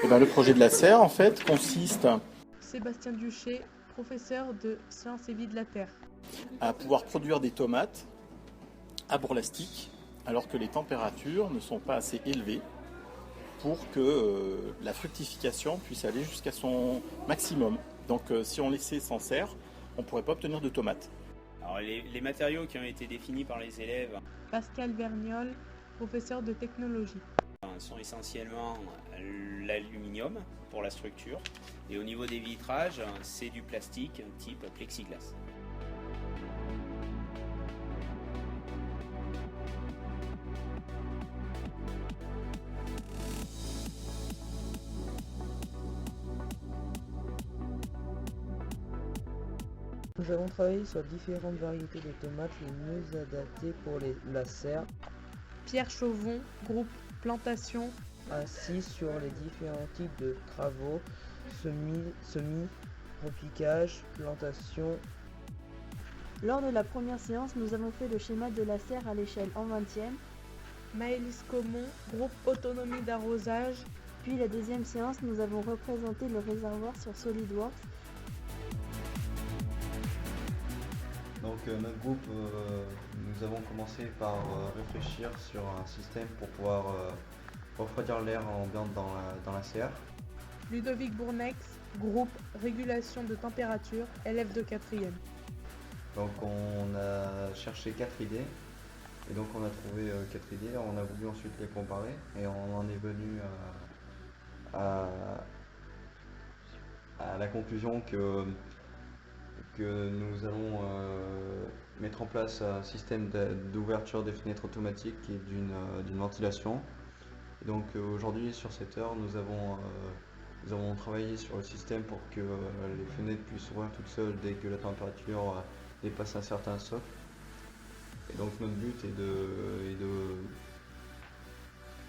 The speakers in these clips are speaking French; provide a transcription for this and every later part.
Eh ben, le projet de la serre, en fait, consiste Sébastien Duché, professeur de sciences et vie de la Terre. à pouvoir produire des tomates à bourlastique, alors que les températures ne sont pas assez élevées pour que la fructification puisse aller jusqu'à son maximum. Donc si on laissait sans serre, on ne pourrait pas obtenir de tomates. Alors les matériaux qui ont été définis par les élèves Pascal Vergnol, professeur de technologie. sont essentiellement l'aluminium pour la structure et au niveau des vitrages, c'est du plastique type plexiglas. Nous avons travaillé sur différentes variétés de tomates les mieux adaptées pour la serre, Pierre Chauvon, groupe Plantation. ainsi sur les différents types de travaux, semis, repiquage, plantation. Lors de la première séance, nous avons fait le schéma de la serre à l'échelle en 20e. Maëlys Comon, groupe Autonomie d'arrosage. Puis la deuxième séance, nous avons représenté le réservoir sur SolidWorks. Donc notre groupe, nous avons commencé par réfléchir sur un système pour pouvoir refroidir l'air ambiant dans la serre. Ludovic Bournex, groupe Régulation de température, élève de 4e. Donc on a cherché 4 idées et donc on a trouvé 4 idées, on a voulu ensuite les comparer et on en est venu à la conclusion que nous allons mettre en place un système d'ouverture des fenêtres automatiques et d'une ventilation. Et donc aujourd'hui sur cette heure nous avons travaillé sur le système pour que les fenêtres puissent s'ouvrir toutes seules dès que la température dépasse un certain seuil. Et donc notre but est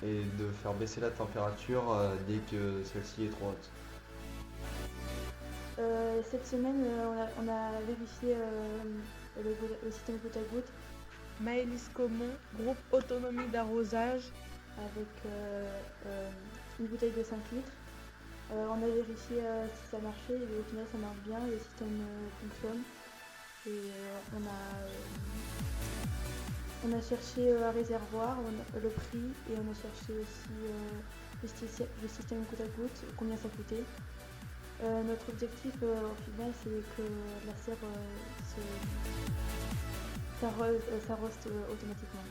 de faire baisser la température dès que celle-ci est trop haute. Cette semaine, on a vérifié le système goutte à goutte Maëlys Comon, groupe Autonomie d'arrosage. avec une bouteille de 5 litres. On a vérifié si ça marchait et au final ça marche bien, le système fonctionne. Et on a cherché un réservoir, le prix, et on a cherché aussi le système goutte à goutte, combien ça coûtait. Notre objectif au final c'est que la serre s'arrose automatiquement.